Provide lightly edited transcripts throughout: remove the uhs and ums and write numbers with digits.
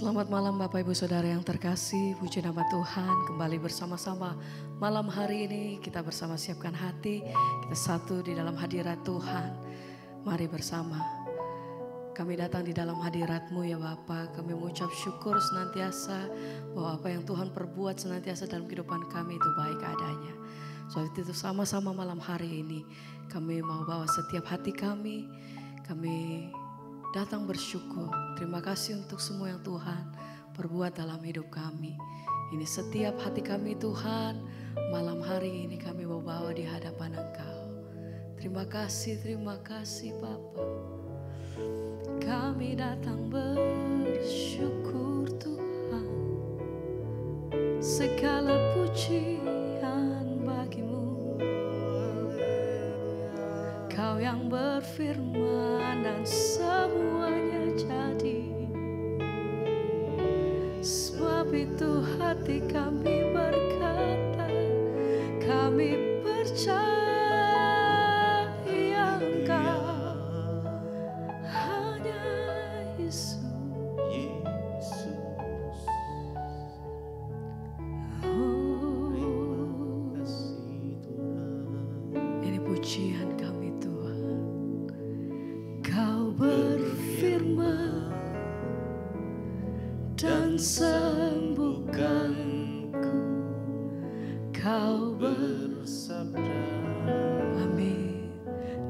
Selamat malam Bapak Ibu Saudara yang terkasih, puji nama Tuhan. Kembali bersama-sama malam hari ini kita bersama siapkan hati, kita satu di dalam hadirat Tuhan. Mari bersama kami datang di dalam hadirat-Mu ya Bapa. Kami mengucap syukur senantiasa bahwa apa yang Tuhan perbuat senantiasa dalam kehidupan kami itu baik adanya. Sebab itu sama-sama malam hari ini kami mau bawa setiap hati kami datang bersyukur. Terima kasih untuk semua yang Tuhan perbuat dalam hidup kami. Ini setiap hati kami Tuhan, malam hari ini kami mau bawa di hadapan Engkau. Terima kasih Bapa. Kami datang bersyukur Tuhan. Segala pujian bagi-Mu. Kau yang berfirman dan semuanya jadi. Sebab itu hati kami berkata, kami percaya Engkau hanya Yesus. Ini pujian kami Tuhan. Kau berfirman dan sembuhkanku. Kau bersabda, amin,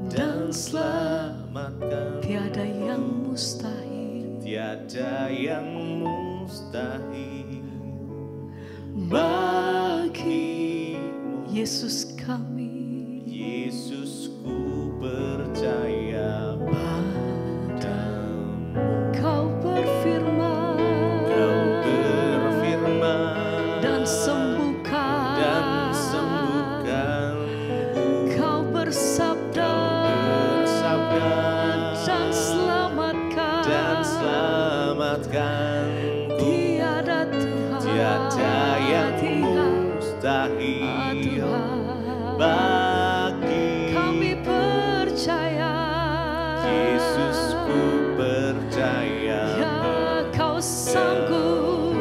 dan selamatkan. Tiada yang mustahil, tiada yang mustahil bagimu. Yesus kami, Yesusku percaya padamu. Kau berfirman dan sembuhkan. Kau bersabda dan selamatkan. Tiada Tuhan, tiada yang mustahil bagi kami percaya. Yesusku percaya ya Kau sanggup.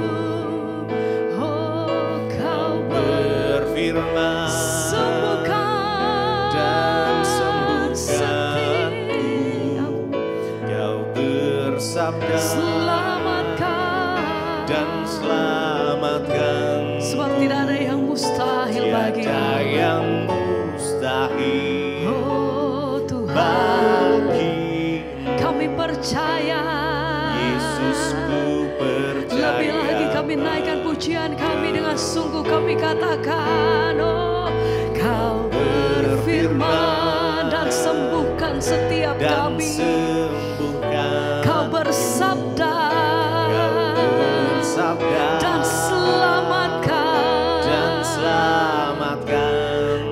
Oh, Kau berfirman dan sembuhkanku. Kau bersabda dan selamatkan. Sebab tidak ada yang mustahil bagi tiada yang mustahil oh Tuhan bagi kami percaya. Yesusku percaya. Lebih lagi kami naikkan pujian kami dengan sungguh kami katakan, oh Kau berfirman dan sembuhkan setiap kami. Kau bersabda dan selamatkan.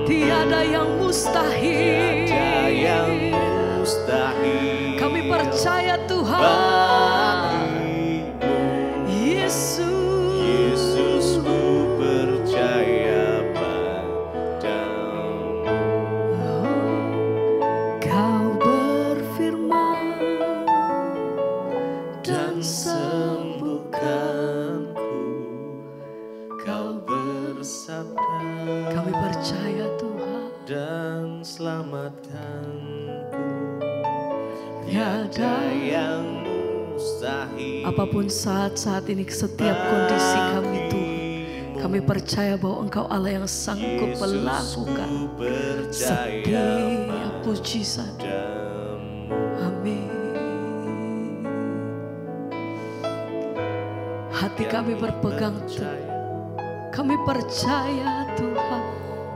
Tiada yang mustahil. Kami percaya Tuhan. Yesusku percaya padamu. Kau berfirman dan sembuhkanku. Kau bersabda kami percaya Tuhan dan selamatkanku. Tiada yang mustahil. Apapun saat-saat ini, setiap kondisi kami Tuhan, kami percaya bahwa Engkau Allah yang sanggup melakukan setiap mujizat. Amin. Hati kami berpegang teguh. Kami percaya Tuhan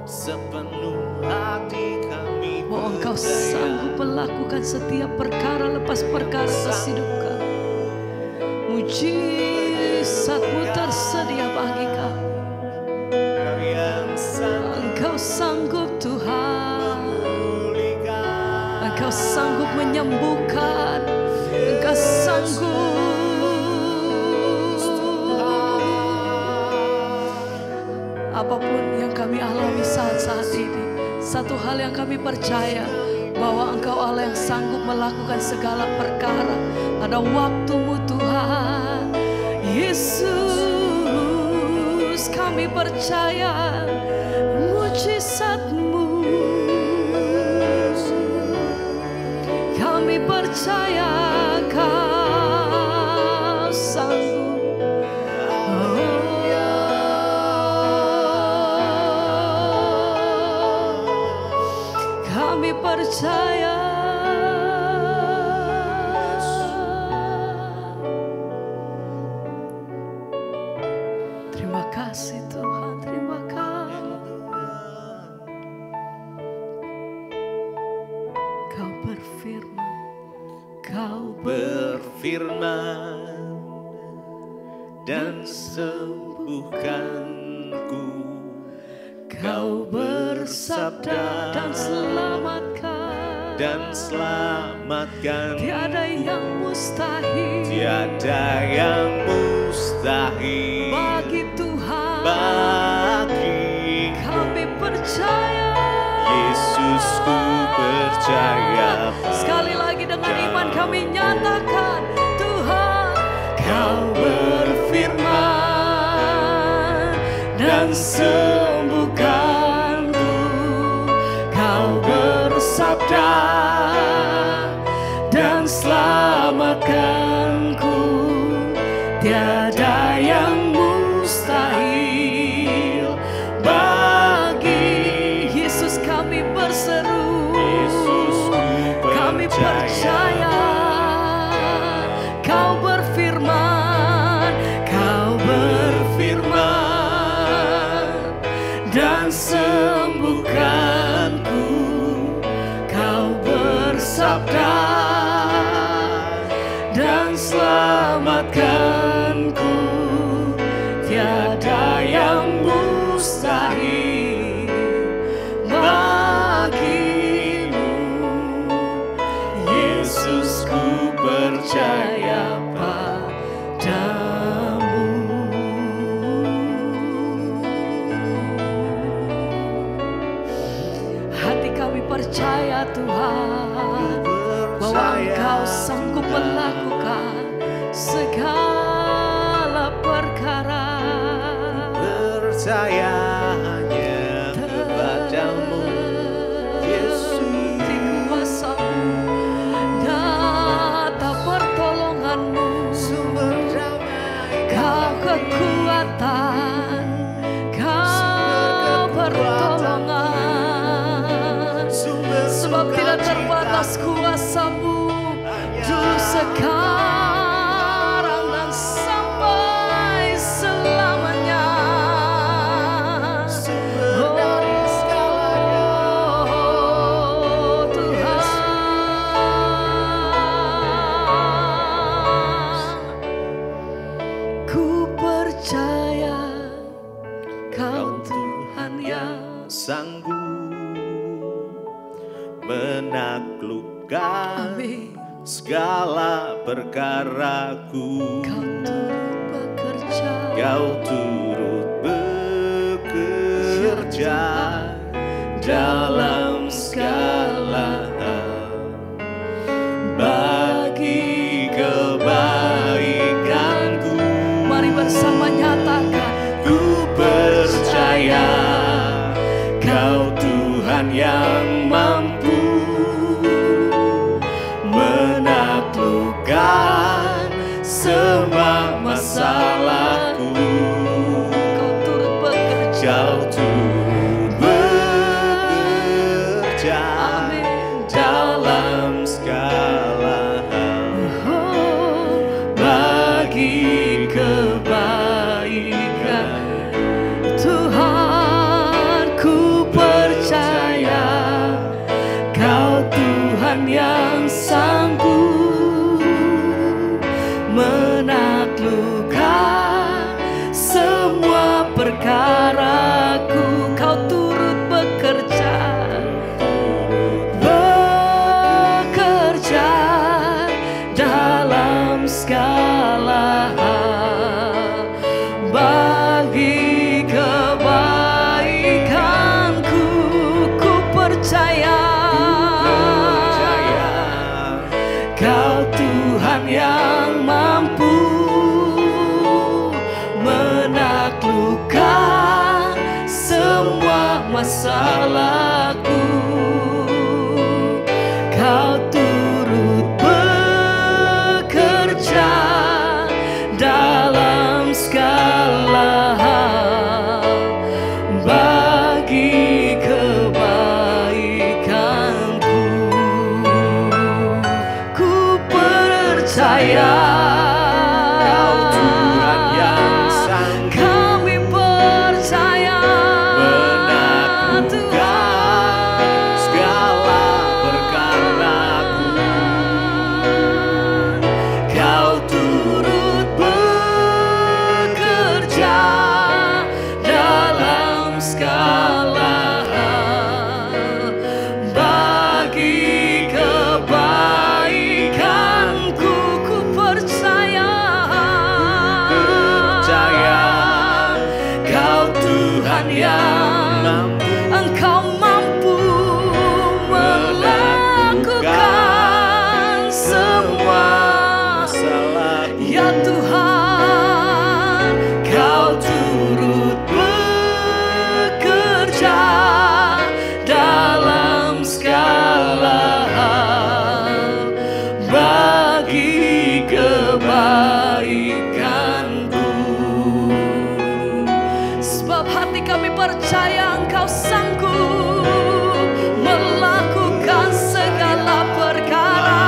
Sepenuh hati kami bahwa Engkau sanggup melakukan setiap perkara lepas perkara atas hidup kami. Mujizat-Mu tersedia bagi kami. Engkau sanggup Tuhan. Engkau sanggup menyembuhkan. Engkau sanggup. Apapun yang kami alami saat-saat ini, satu hal yang kami percaya, bahwa Engkau Allah yang sanggup melakukan segala perkara pada waktu-Mu Tuhan. Yesus, kami percaya mujizat-Mu. Kami percaya Kau sanggup. Kami percaya. Terima kasih Tuhan, terima kasih. Kau berfirman, Kau berfirman dan sembuhkanku. Kau bersabda dan selamatkan. Tiada yang mustahil, Tiada yang mustahil bagi Tuhan. Bagi kami percaya. Yesus, ku percaya. Sekali lagi dengan iman kami nyatakan, Tuhan, Kau berfirman dan sembuhkanku. Kau bersabda dan selamatkanku. Tiada yang mustahil bagi Yesus. Kami berseru, Yesus, ku kami percaya. Kau berfirman, Kau berfirman dan sembuhkanku. Kau bersabda dan selamatkanku. Tiada yang mustahil bagimu. Yesus, ku percaya padamu. Hati kami percaya Tuhan, bahwa Engkau sanggup melakukan segala perkara. Percaya hanya kepadamu, Yesus. Di kuasa-Mu, data pertolongan-Mu, Sumber damai, Kau kekuatan, Kau pertolongan. Sebab tidak terbatas kuasa-Mu dulu, sekarang dan sampai selamanya. Oh Tuhan, ku percaya Kau Tuhan yang sanggup menaklukkan amin. segala perkaraku. Kau turut bekerja, Kau turut bekerja dalam segala hal bagi kebaikanku. Mari bersama nyatakan, Ku percaya Kau Tuhan yang mampu menaklukkan semua masalahku. Kau turut bekerja, Kau turut bekerja amin. dalam segala hal Oh, bagi kebaikan Tuhan. Ku percaya Kau Tuhan yang sanggup menaklukkan semua perkaraku. masalahku. Kau turut bekerja dalam segala hal bagi kebaikanku. Ku percaya Kau Tuhan yang sanggup kami percaya menaklukkan segala perkaraku. Kau turut bekerja dalam segala hal bagi kebaikanku. Ku percaya Kau Tuhan yang mampu Engkau mampu melakukan semua. masalahku. Ya Tuhan, Kau turut bekerja dalam segala hal bagi kebaikanku. Sebab hati kami percaya Engkau sanggup melakukan segala perkara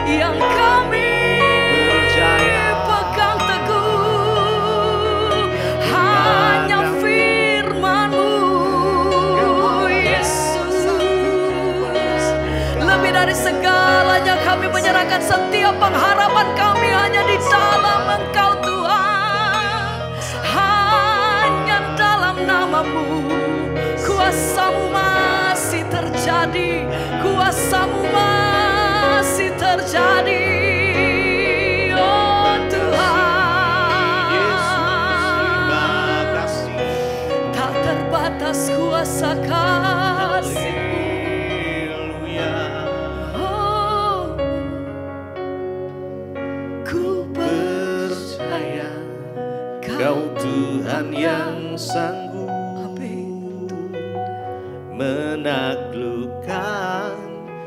yang kami pegang teguh. Hanya firman-Mu, Yesus. Lebih dari segalanya kami menyerahkan setiap pengharapan kami hanya di dalam Engkau Tuhan. Hanya dalam nama-Mu, kuasa-Mu masih terjadi, kuasa-Mu masih terjadi. Oh Tuhan, Terima kasih. tak terbatas kuasa kasih-Mu. Haleluya. Oh, ku Percaya Kau Tuhan yang sanggup menaklukkan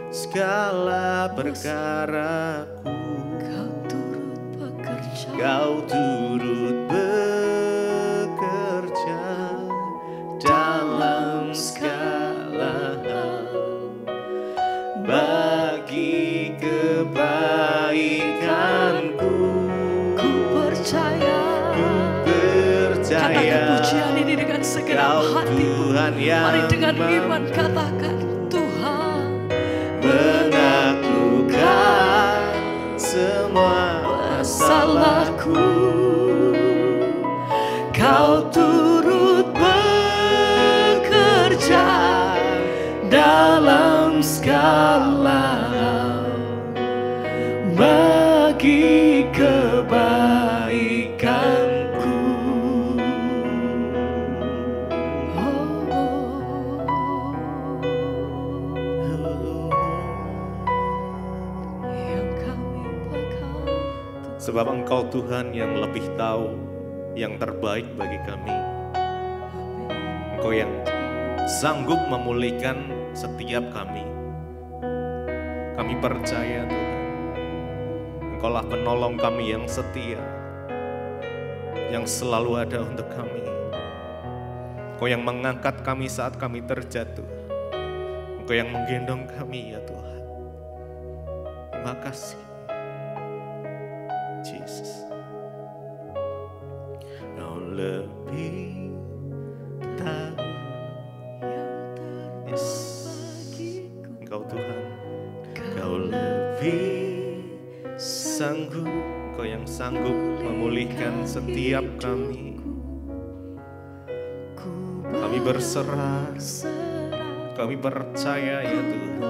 segala perkaraku. Kau turut bekerja Kau turut bekerja dalam segala hal bagi kebaikanku. Ku percaya. Katakan Percaya pujian ini dengan segenap Kau hati. Tuhan yang Mari dengan mampu iman katakan, Tuhan menaklukkan semua masalahku. Kau turut bekerja dalam segala hal bagi kebaikanku. Yang kami pegang. Sebab Engkau Tuhan yang lebih tahu yang terbaik bagi kami. Engkau yang sanggup memulihkan setiap kami. Kami percaya Tuhan, Engkaulah penolong kami yang setia, yang selalu ada untuk kami. Engkau yang mengangkat kami saat kami terjatuh. Engkau yang menggendong kami ya Tuhan. Terima kasih. Jesus. Kau lebih tahu. Yes. Engkau Tuhan. Kau lebih sanggup. Engkau yang sanggup memulihkan setiap kami. Kami berserah. Kami percaya ya Tuhan.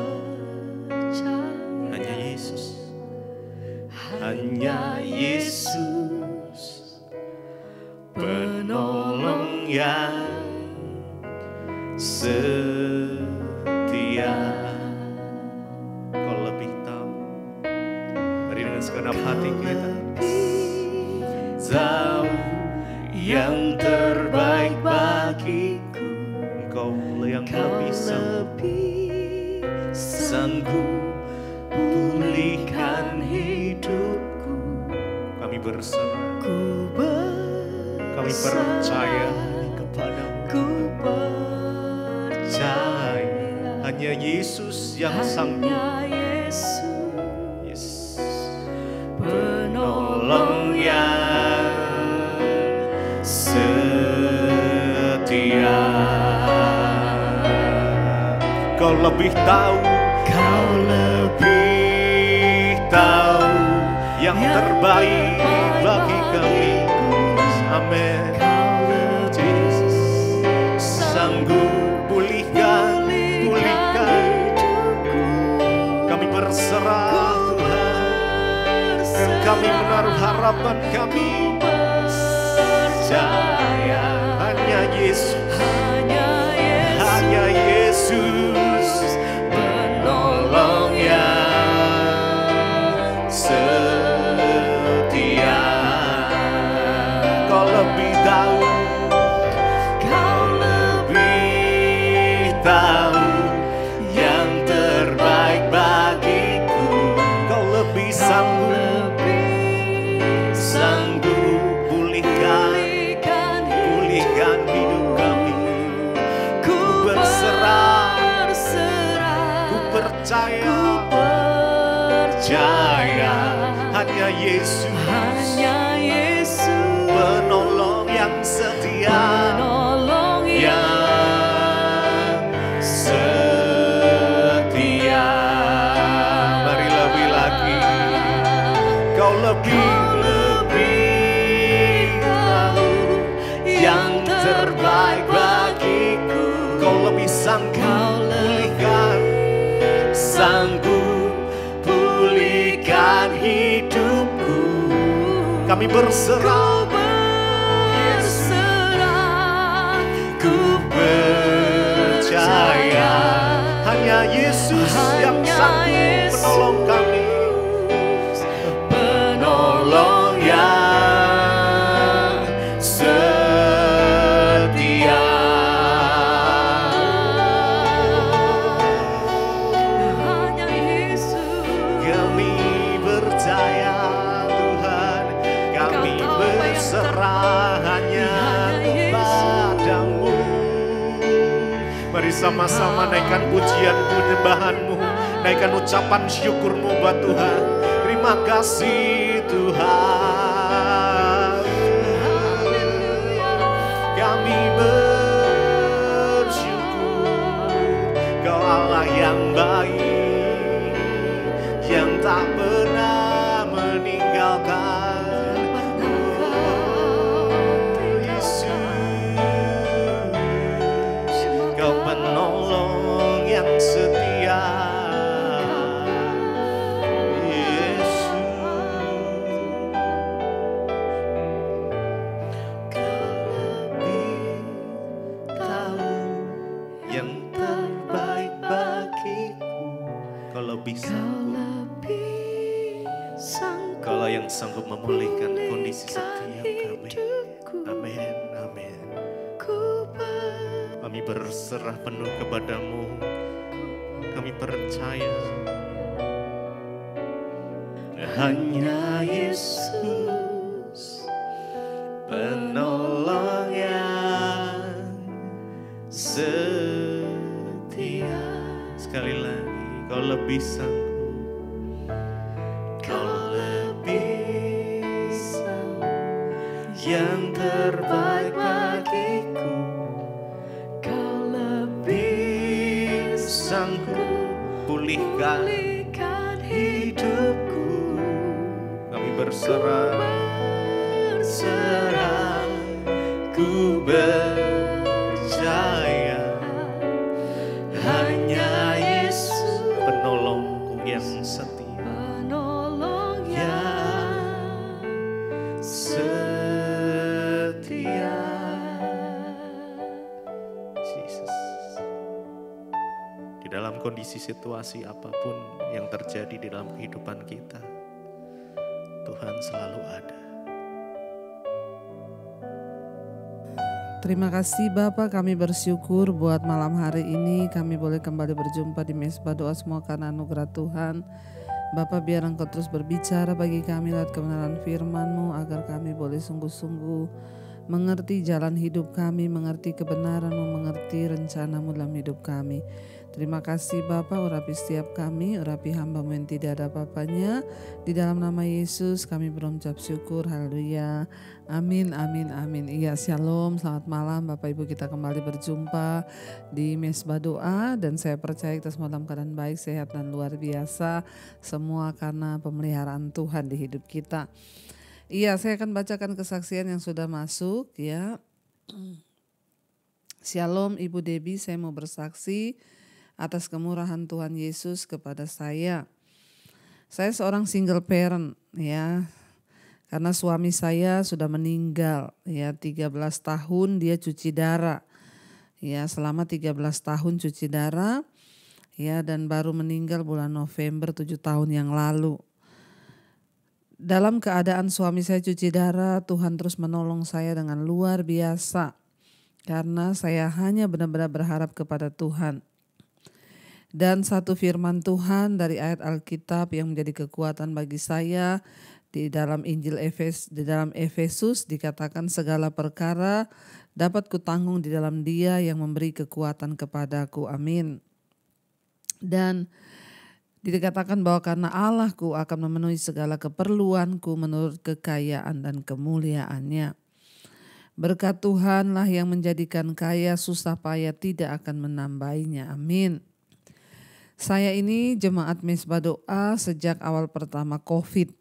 Hanya Yesus. Hanya Yesus penolong yang setia. Kau lebih tahu. Mari dengan segenap hati kita tahu yang terbaik yang lebih sanggup pulihkan hidupku. Kami berserah, kami percaya kepadamu. Ku percaya Hanya Yesus yang sanggup. hanya Yesus, Yes. penolong yang Setia. Kau lebih tahu, Kau lebih tahu yang terbaik bagi kami. Amin. Kau lebih Jesus sanggup pulihkan hidupku. kami berserah Tuhan. Kami menaruh harapan kami percaya hanya Yesus, hanya Yesus penolong yang setia. Kau lebih tahu, Kau lebih tahu yang terbaik bagiku. Kau lebih sanggup pulihkan hidup kami. Ku berserah, ku percaya hanya Yesus penolong yang setia, yang setia. Mari lebih lagi, Kau lebih tahu yang terbaik bagiku. Kau lebih sanggup pulihkan hidupku. Kami berserah, ku percaya hanya Yesus yang sanggup menolong kami. Penolong yang setia. Hanya Yesus. Kami percaya Tuhan, kami berserah hanya kepadamu. Mari sama-sama naikkan pujian penyembahanmu, naikkan ucapan syukurmu buat Tuhan. Terima kasih Tuhan. Kami bersyukur, Kau Allah yang baik, yang tak pernah meninggalkan. Yesus, Kau penolong yang setia. Kaulah yang sanggup memulihkan kondisi setiap kami. Amin, amin. Kami berserah penuh kepadamu. Kami percaya hanya Yesus penolong yang setia. Sekali lagi, Kau lebih sanggup. Yang terbaik bagiku, Kau lebih sanggup pulihkan hidupku. Kami berserah, ku percaya hanya Yesus penolongku yang setia. Dalam kondisi situasi apapun yang terjadi di dalam kehidupan kita, Tuhan selalu ada. Terima kasih Bapak, kami bersyukur buat malam hari ini kami boleh kembali berjumpa di Mesbah Doa, semua karena anugerah Tuhan. Bapak, biar Engkau terus berbicara bagi kami lewat kebenaran firman-Mu, agar kami boleh sungguh-sungguh mengerti jalan hidup kami, mengerti kebenaran-Mu, mengerti rencana-Mu dalam hidup kami. Terima kasih Bapak, urapi setiap kami, urapi hamba-Mu yang tidak ada apa-apanya. Di dalam nama Yesus kami berucap syukur, haleluya. Amin, amin, amin. Iya, shalom, selamat malam Bapak Ibu, kita kembali berjumpa di Mesbah Doa. Dan saya percaya kita semua dalam keadaan baik, sehat dan luar biasa. Semua karena pemeliharaan Tuhan di hidup kita. Iya, saya akan bacakan kesaksian yang sudah masuk ya. Shalom Ibu Debbie, saya mau bersaksi atas kemurahan Tuhan Yesus kepada saya. Saya seorang single parent ya. Karena suami saya sudah meninggal ya, 13 tahun dia cuci darah. Ya, selama 13 tahun cuci darah ya, dan baru meninggal bulan November 7 tahun yang lalu. Dalam keadaan suami saya cuci darah, Tuhan terus menolong saya dengan luar biasa. Karena saya hanya benar-benar berharap kepada Tuhan. Dan satu firman Tuhan dari ayat Alkitab yang menjadi kekuatan bagi saya di dalam Injil di dalam Efesus dikatakan segala perkara dapat kutanggung di dalam Dia yang memberi kekuatan kepadaku. Amin. Dan dikatakan bahwa karena Allahku akan memenuhi segala keperluanku menurut kekayaan dan kemuliaannya. Berkat Tuhanlah yang menjadikan kaya, susah payah tidak akan menambahinya. Amin. Saya ini jemaat Mesbah Doa sejak awal pertama COVID.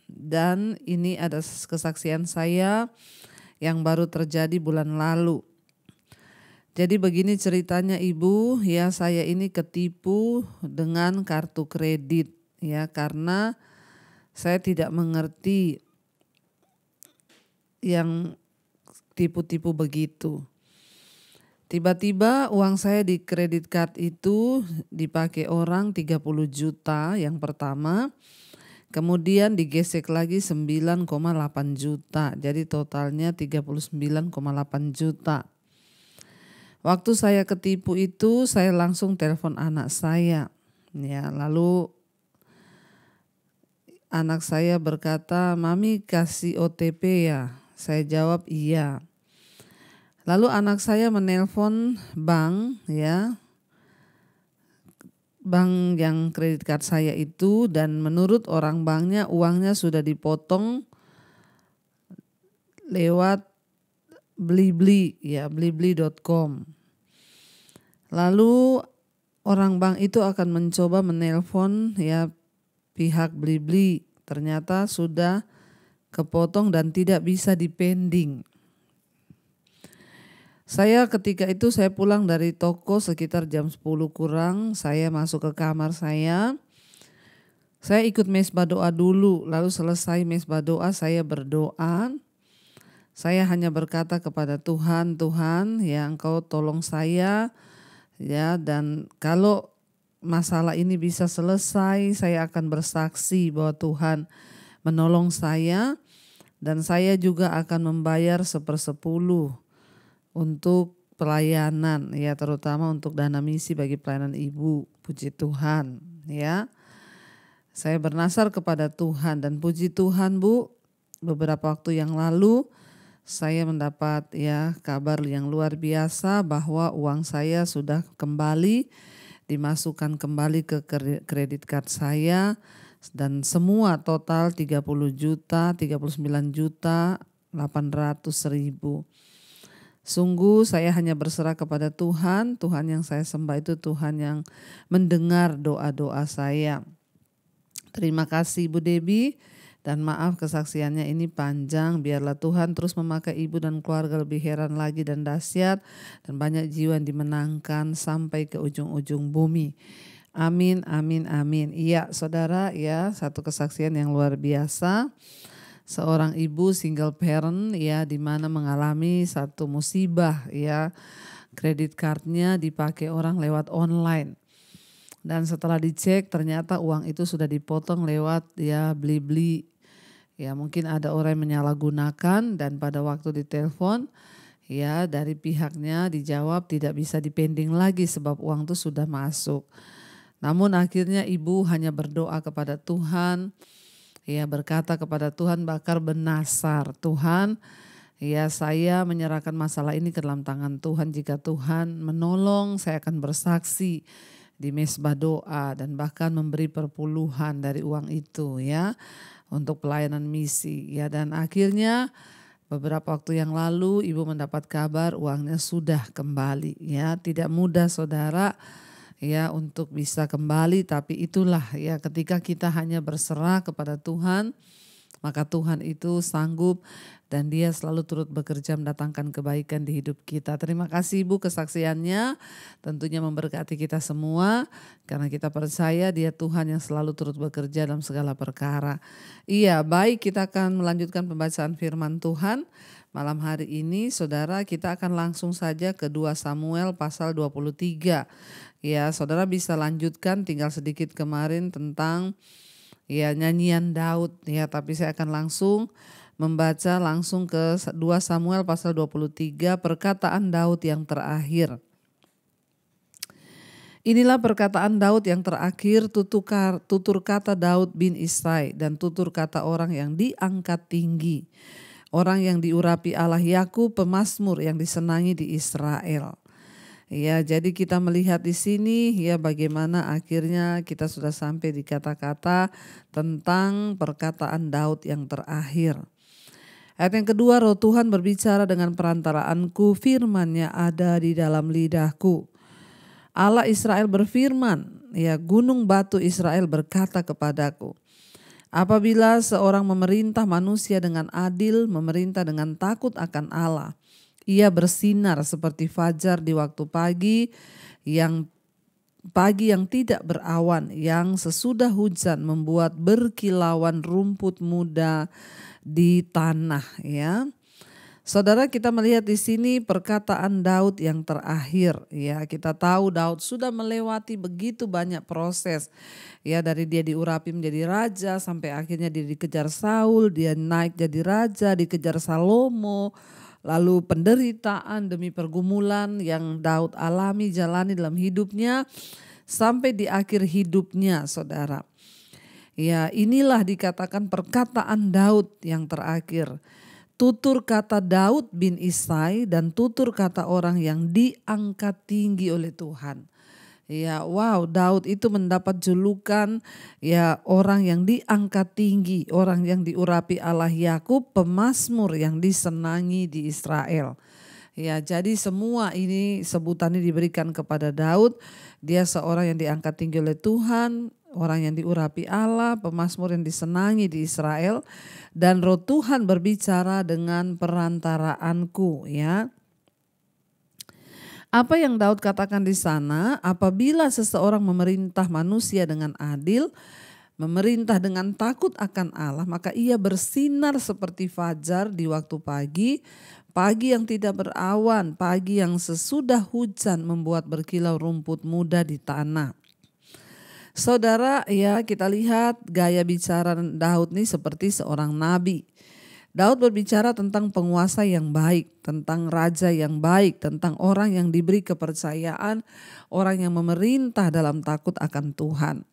Dan ini ada kesaksian saya yang baru terjadi bulan lalu. Jadi begini ceritanya Ibu, ya saya ini ketipu dengan kartu kredit ya, karena saya tidak mengerti yang tipu-tipu begitu. Tiba-tiba uang saya di kredit card itu dipakai orang 30 juta yang pertama. Kemudian digesek lagi 9,8 juta. Jadi totalnya 39,8 juta. Waktu saya ketipu itu saya langsung telepon anak saya. Ya, lalu anak saya berkata, "Mami kasih OTP ya?" Saya jawab iya. Lalu anak saya menelpon bank ya. Bank yang kredit card saya itu, dan menurut orang banknya uangnya sudah dipotong lewat Blibli ya, blibli.com. Lalu orang bank itu akan mencoba menelpon ya pihak Blibli, ternyata sudah kepotong dan tidak bisa dipending. Saya ketika itu saya pulang dari toko sekitar jam 10 kurang, saya masuk ke kamar saya. Saya ikut Mesbah Doa dulu, lalu selesai Mesbah Doa saya berdoa. Saya hanya berkata kepada Tuhan, Tuhan ya Engkau tolong saya ya, dan kalau masalah ini bisa selesai, saya akan bersaksi bahwa Tuhan menolong saya dan saya juga akan membayar 1/10 untuk pelayanan ya, terutama untuk dana misi bagi pelayanan ibu. Puji Tuhan ya. Saya bernasar kepada Tuhan dan puji Tuhan Bu, beberapa waktu yang lalu saya mendapat ya kabar yang luar biasa bahwa uang saya sudah kembali dimasukkan kembali ke kredit card saya, dan semua total 30 juta, 39 juta 800.000. Sungguh saya hanya berserah kepada Tuhan. Tuhan yang saya sembah itu Tuhan yang mendengar doa-doa saya. Terima kasih Ibu Debbie, dan maaf kesaksiannya ini panjang. Biarlah Tuhan terus memakai Ibu dan keluarga lebih heran lagi dan dahsyat, dan banyak jiwa yang dimenangkan sampai ke ujung-ujung bumi. Amin, amin, amin. Iya saudara ya, satu kesaksian yang luar biasa. Seorang ibu single parent ya, di mana mengalami satu musibah ya, kredit cardnya dipakai orang lewat online, dan setelah dicek ternyata uang itu sudah dipotong lewat ya Blibli ya. Mungkin ada orang yang menyalahgunakan, dan pada waktu ditelepon Ya, dari pihaknya dijawab tidak bisa dipending lagi sebab uang itu sudah masuk. Namun akhirnya ibu hanya berdoa kepada Tuhan, ya berkata kepada Tuhan bakar benasar, Tuhan ya saya menyerahkan masalah ini ke dalam tangan Tuhan, jika Tuhan menolong saya akan bersaksi di mesbah doa dan bahkan memberi perpuluhan dari uang itu ya untuk pelayanan misi ya. Dan akhirnya beberapa waktu yang lalu ibu mendapat kabar uangnya sudah kembali ya. Tidak mudah saudara ya untuk bisa kembali, tapi itulah ya ketika kita hanya berserah kepada Tuhan maka Tuhan itu sanggup dan dia selalu turut bekerja mendatangkan kebaikan di hidup kita. Terima kasih Ibu kesaksiannya, tentunya memberkati kita semua karena kita percaya dia Tuhan yang selalu turut bekerja dalam segala perkara. Iya, baik, kita akan melanjutkan pembacaan firman Tuhan. Malam hari ini saudara kita akan langsung saja ke 2 Samuel pasal 23. Ya, saudara bisa lanjutkan tinggal sedikit kemarin tentang ya nyanyian Daud ya, tapi saya akan langsung membaca langsung ke 2 Samuel pasal 23, perkataan Daud yang terakhir. Inilah perkataan Daud yang terakhir, tutur kata Daud bin Isai dan tutur kata orang yang diangkat tinggi, orang yang diurapi Allah Yakub, pemazmur yang disenangi di Israel. Ya, jadi kita melihat di sini ya bagaimana akhirnya kita sudah sampai di kata-kata tentang perkataan Daud yang terakhir. Ayat yang kedua, roh Tuhan berbicara dengan perantaraanku, firman-Nya ada di dalam lidahku. Allah Israel berfirman, ya gunung batu Israel berkata kepadaku, apabila seorang memerintah manusia dengan adil, memerintah dengan takut akan Allah, ia bersinar seperti fajar di waktu pagi yang tidak berawan, yang sesudah hujan membuat berkilauan rumput muda di tanah ya. Saudara, kita melihat di sini perkataan Daud yang terakhir ya. Kita tahu Daud sudah melewati begitu banyak proses ya, dari dia diurapi menjadi raja sampai akhirnya dia dikejar Saul, dia naik jadi raja, dikejar Salomo, lalu penderitaan demi pergumulan yang Daud alami jalani dalam hidupnya sampai di akhir hidupnya saudara. Ya, inilah dikatakan perkataan Daud yang terakhir. Tutur kata Daud bin Isai dan tutur kata orang yang diangkat tinggi oleh Tuhan. Ya, wow, Daud itu mendapat julukan ya orang yang diangkat tinggi, orang yang diurapi Allah Yakub, pemazmur yang disenangi di Israel. Ya, jadi semua ini sebutannya diberikan kepada Daud. Dia seorang yang diangkat tinggi oleh Tuhan, orang yang diurapi Allah, pemazmur yang disenangi di Israel, dan roh Tuhan berbicara dengan perantaraanku ya. Apa yang Daud katakan di sana, apabila seseorang memerintah manusia dengan adil, memerintah dengan takut akan Allah, maka ia bersinar seperti fajar di waktu pagi, pagi yang tidak berawan, pagi yang sesudah hujan membuat berkilau rumput muda di tanah. Saudara, ya kita lihat gaya bicara Daud ini seperti seorang nabi. Daud berbicara tentang penguasa yang baik, tentang raja yang baik, tentang orang yang diberi kepercayaan, orang yang memerintah dalam takut akan Tuhan.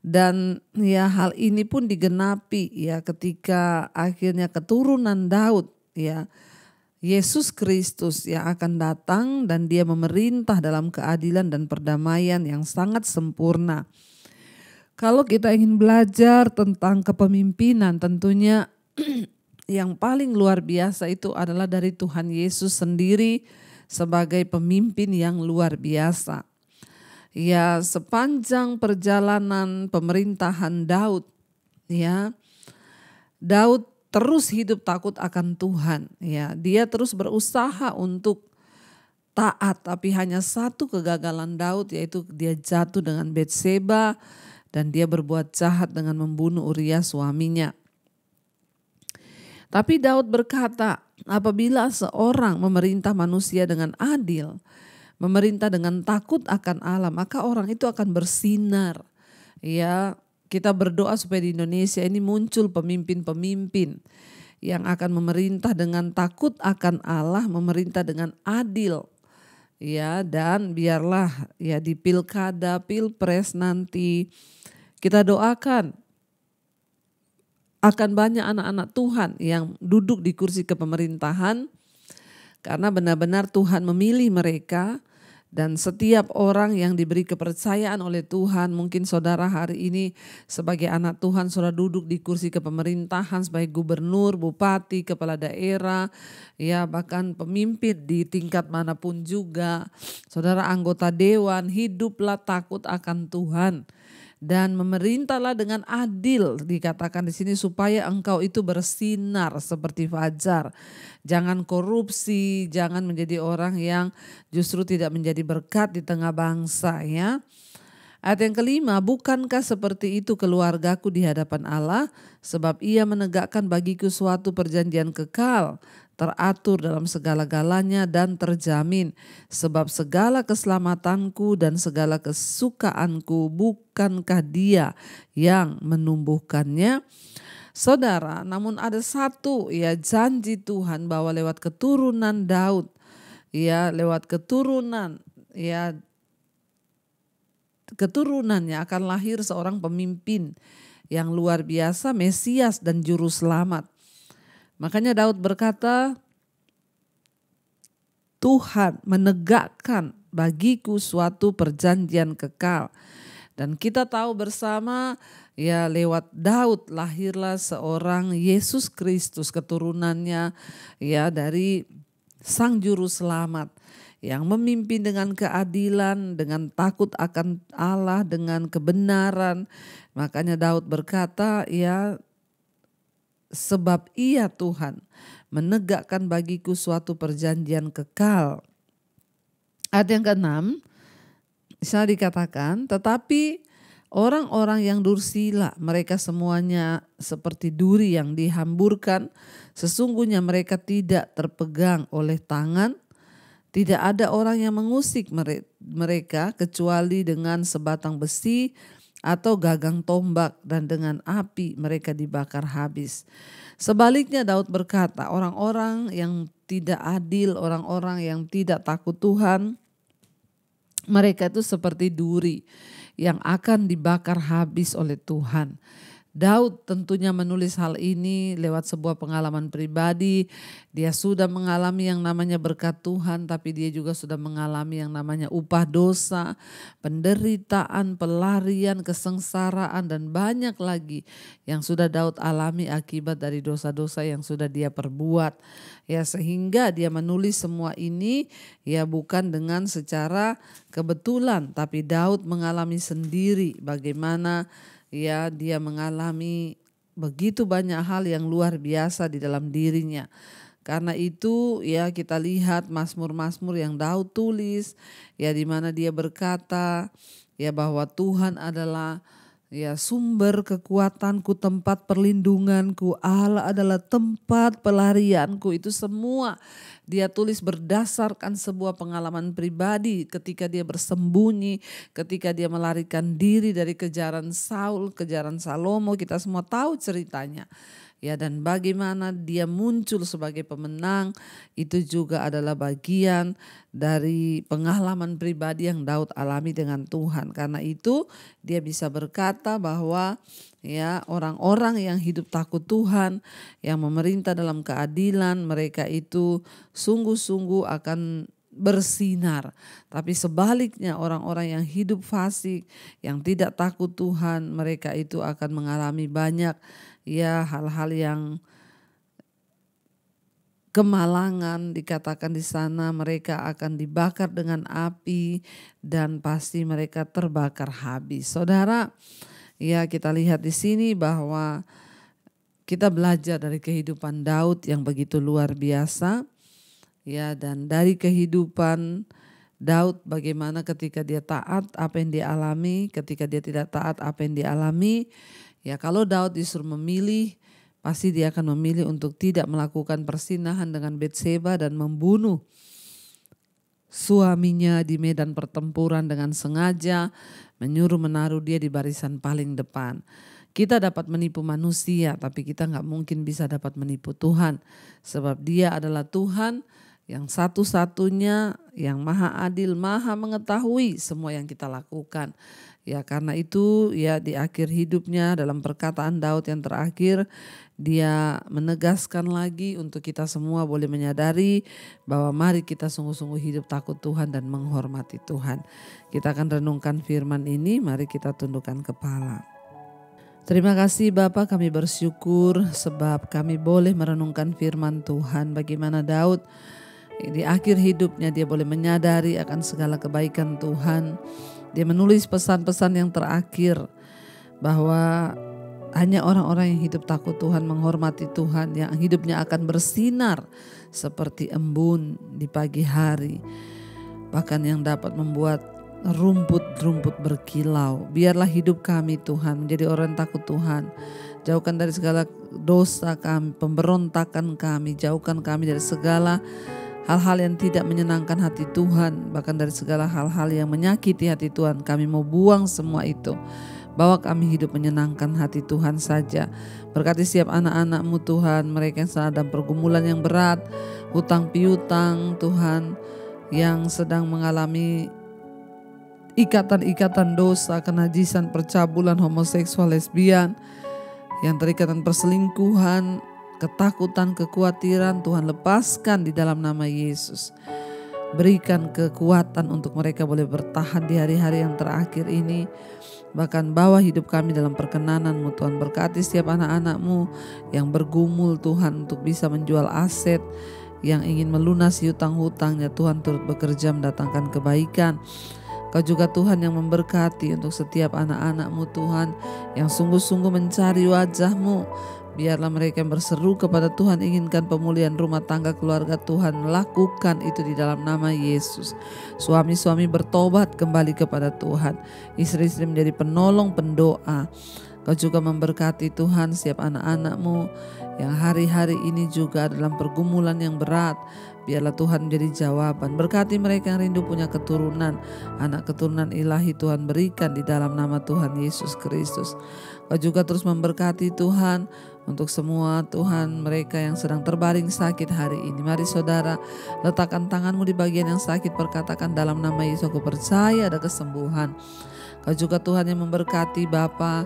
Dan ya hal ini pun digenapi ya ketika akhirnya keturunan Daud ya, Yesus Kristus yang akan datang dan dia memerintah dalam keadilan dan perdamaian yang sangat sempurna. Kalau kita ingin belajar tentang kepemimpinan, tentunya yang paling luar biasa itu adalah dari Tuhan Yesus sendiri sebagai pemimpin yang luar biasa. Ya, sepanjang perjalanan pemerintahan Daud, ya, Daud terus hidup takut akan Tuhan. Ya, dia terus berusaha untuk taat, tapi hanya satu kegagalan Daud, yaitu dia jatuh dengan Betseba dan dia berbuat jahat dengan membunuh Uria suaminya. Tapi Daud berkata, apabila seorang memerintah manusia dengan adil, memerintah dengan takut akan Allah, maka orang itu akan bersinar. Ya, kita berdoa supaya di Indonesia ini muncul pemimpin-pemimpin yang akan memerintah dengan takut akan Allah, memerintah dengan adil. Ya, dan biarlah ya di pilkada, pilpres nanti kita doakan akan banyak anak-anak Tuhan yang duduk di kursi kepemerintahan, karena benar-benar Tuhan memilih mereka. Dan setiap orang yang diberi kepercayaan oleh Tuhan, mungkin saudara hari ini sebagai anak Tuhan sudah duduk di kursi kepemerintahan sebagai gubernur, bupati, kepala daerah, ya bahkan pemimpin di tingkat manapun juga. Saudara anggota dewan, hiduplah takut akan Tuhan dan memerintahlah dengan adil, dikatakan di sini, supaya engkau itu bersinar seperti fajar. Jangan korupsi, jangan menjadi orang yang justru tidak menjadi berkat di tengah bangsa, ya. Ayat yang kelima, bukankah seperti itu keluargaku di hadapan Allah, sebab ia menegakkan bagiku suatu perjanjian kekal, teratur dalam segala-galanya dan terjamin, sebab segala keselamatanku dan segala kesukaanku bukankah dia yang menumbuhkannya. Saudara, namun ada satu ya janji Tuhan bahwa lewat keturunan Daud, ya lewat keturunan, ya keturunannya akan lahir seorang pemimpin yang luar biasa, Mesias dan Juru Selamat. Makanya Daud berkata, Tuhan menegakkan bagiku suatu perjanjian kekal. Dan kita tahu bersama ya lewat Daud lahirlah seorang Yesus Kristus, keturunannya ya dari Sang Juru Selamat yang memimpin dengan keadilan, dengan takut akan Allah, dengan kebenaran. Makanya Daud berkata, ya sebab ia Tuhan menegakkan bagiku suatu perjanjian kekal. Ayat yang ke-6, bisa dikatakan, tetapi orang-orang yang dursila, mereka semuanya seperti duri yang dihamburkan, sesungguhnya mereka tidak terpegang oleh tangan. Tidak ada orang yang mengusik mereka kecuali dengan sebatang besi atau gagang tombak, dan dengan api mereka dibakar habis. Sebaliknya Daud berkata, orang-orang yang tidak adil, orang-orang yang tidak takut Tuhan, mereka itu seperti duri yang akan dibakar habis oleh Tuhan. Daud tentunya menulis hal ini lewat sebuah pengalaman pribadi. Dia sudah mengalami yang namanya berkat Tuhan, tapi dia juga sudah mengalami yang namanya upah dosa, penderitaan, pelarian, kesengsaraan, dan banyak lagi yang sudah Daud alami akibat dari dosa-dosa yang sudah dia perbuat. Ya, sehingga dia menulis semua ini ya bukan dengan secara kebetulan, tapi Daud mengalami sendiri bagaimana ya dia mengalami begitu banyak hal yang luar biasa di dalam dirinya. Karena itu ya kita lihat mazmur-mazmur yang Daud tulis ya di mana dia berkata ya bahwa Tuhan adalah ya sumber kekuatanku, tempat perlindunganku, Allah adalah tempat pelarianku. Itu semua dia tulis berdasarkan sebuah pengalaman pribadi ketika dia bersembunyi, ketika dia melarikan diri dari kejaran Saul, kejaran Salomo. Kita semua tahu ceritanya. Ya, dan bagaimana dia muncul sebagai pemenang itu juga adalah bagian dari pengalaman pribadi yang Daud alami dengan Tuhan. Karena itu dia bisa berkata bahwa ya orang-orang yang hidup takut Tuhan, yang memerintah dalam keadilan, mereka itu sungguh-sungguh akan bersinar. Tapi sebaliknya orang-orang yang hidup fasik, yang tidak takut Tuhan, mereka itu akan mengalami banyak ya hal-hal yang kemalangan. Dikatakan di sana mereka akan dibakar dengan api dan pasti mereka terbakar habis. Saudara, ya kita lihat di sini bahwa kita belajar dari kehidupan Daud yang begitu luar biasa. Ya, dan dari kehidupan Daud bagaimana ketika dia taat apa yang dia alami, ketika dia tidak taat apa yang dia alami. Ya, kalau Daud disuruh memilih, pasti dia akan memilih untuk tidak melakukan persinahan dengan Betseba dan membunuh suaminya di medan pertempuran dengan sengaja, menyuruh menaruh dia di barisan paling depan. Kita dapat menipu manusia, tapi kita nggak mungkin bisa dapat menipu Tuhan. Sebab Dia adalah Tuhan yang satu-satunya, yang maha adil, maha mengetahui semua yang kita lakukan. Ya karena itu ya di akhir hidupnya dalam perkataan Daud yang terakhir, dia menegaskan lagi untuk kita semua boleh menyadari bahwa mari kita sungguh-sungguh hidup takut Tuhan dan menghormati Tuhan. Kita akan renungkan firman ini, mari kita tundukkan kepala. Terima kasih Bapa, kami bersyukur sebab kami boleh merenungkan firman Tuhan. Bagaimana Daud di akhir hidupnya dia boleh menyadari akan segala kebaikan Tuhan. Dia menulis pesan-pesan yang terakhir bahwa hanya orang-orang yang hidup takut Tuhan, menghormati Tuhan, yang hidupnya akan bersinar seperti embun di pagi hari. Bahkan yang dapat membuat rumput-rumput berkilau. Biarlah hidup kami Tuhan menjadi orang yang takut Tuhan. Jauhkan dari segala dosa kami, pemberontakan kami. Jauhkan kami dari segala hal-hal yang tidak menyenangkan hati Tuhan. Bahkan dari segala hal-hal yang menyakiti hati Tuhan. Kami mau buang semua itu. Bawa kami hidup menyenangkan hati Tuhan saja. Berkati setiap anak-anak-Mu Tuhan. Mereka yang sedang dalam pergumulan yang berat. Hutang piutang Tuhan. Yang sedang mengalami ikatan-ikatan dosa, kenajisan, percabulan, homoseksual, lesbian, yang terikat perselingkuhan, ketakutan, kekhawatiran, Tuhan lepaskan di dalam nama Yesus. Berikan kekuatan untuk mereka boleh bertahan di hari-hari yang terakhir ini. Bahkan bawa hidup kami dalam perkenanan-Mu Tuhan. Berkati setiap anak-anak-Mu yang bergumul Tuhan untuk bisa menjual aset, yang ingin melunasi hutang-hutangnya. Tuhan turut bekerja mendatangkan kebaikan. Kau juga Tuhan yang memberkati untuk setiap anak-anak-Mu Tuhan yang sungguh-sungguh mencari wajah-Mu. Biarlah mereka yang berseru kepada Tuhan inginkan pemulihan rumah tangga keluarga Tuhan, lakukan itu di dalam nama Yesus. Suami-suami bertobat kembali kepada Tuhan. Istri-istri menjadi penolong pendoa. Kau juga memberkati Tuhan setiap anak-anak-Mu yang hari-hari ini juga dalam pergumulan yang berat. Biarlah Tuhan menjadi jawaban. Berkati mereka yang rindu punya keturunan. Anak keturunan ilahi Tuhan berikan di dalam nama Tuhan Yesus Kristus. Kau juga terus memberkati Tuhan untuk semua Tuhan mereka yang sedang terbaring sakit hari ini. Mari saudara letakkan tanganmu di bagian yang sakit. Perkatakan dalam nama Yesus aku percaya ada kesembuhan. Kau juga Tuhan yang memberkati Bapa,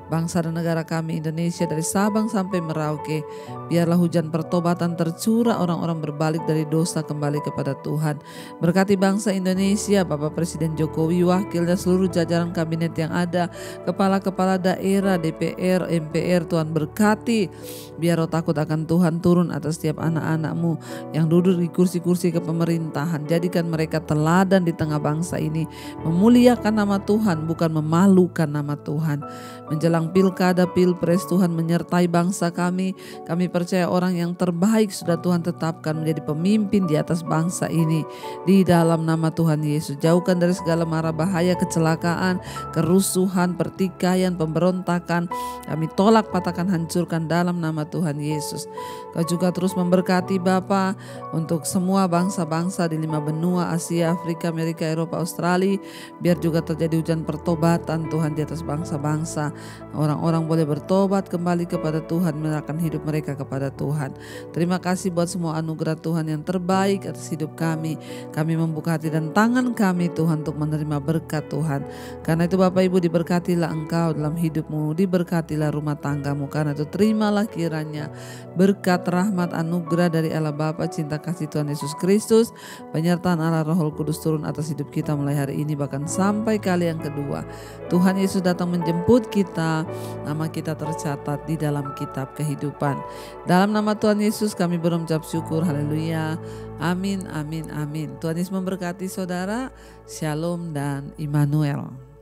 bangsa dan negara kami Indonesia dari Sabang sampai Merauke. Biarlah hujan pertobatan tercurah, orang-orang berbalik dari dosa kembali kepada Tuhan. Berkati bangsa Indonesia, Bapak Presiden Jokowi, wakilnya, seluruh jajaran kabinet yang ada, kepala-kepala daerah, DPR, MPR, Tuhan berkati. Biar roh takut akan Tuhan turun atas setiap anak-anak-Mu yang duduk di kursi-kursi kepemerintahan. Jadikan mereka teladan di tengah bangsa ini, memuliakan nama Tuhan, bukan memalukan nama Tuhan. Menjelang pilkada, pilpres, Tuhan menyertai bangsa kami. Kami percaya orang yang terbaik sudah Tuhan tetapkan menjadi pemimpin di atas bangsa ini. Di dalam nama Tuhan Yesus, jauhkan dari segala mara bahaya, kecelakaan, kerusuhan, pertikaian, pemberontakan. Kami tolak, patahkan, hancurkan dalam nama Tuhan Yesus. Kau juga terus memberkati Bapa untuk semua bangsa-bangsa di 5 benua, Asia, Afrika, Amerika, Eropa, Australia. Biar juga terjadi hujan pertobatan Tuhan di atas bangsa-bangsa. Orang-orang boleh bertobat kembali kepada Tuhan, menyerahkan hidup mereka kepada Tuhan. Terima kasih buat semua anugerah Tuhan yang terbaik atas hidup kami. Kami membuka hati dan tangan kami Tuhan untuk menerima berkat Tuhan. Karena itu Bapak Ibu, diberkatilah engkau dalam hidupmu, diberkatilah rumah tanggamu. Karena itu terimalah kiranya berkat, rahmat, anugerah dari Allah Bapa, cinta kasih Tuhan Yesus Kristus, penyertaan Allah Roh Kudus turun atas hidup kita mulai hari ini bahkan sampai kali yang kedua. Tuhan Yesus datang menjemput kita, nama kita tercatat di dalam kitab kehidupan. Dalam nama Tuhan Yesus kami berucap syukur, haleluya, amin, amin, amin. Tuhan Yesus memberkati saudara, shalom dan Immanuel.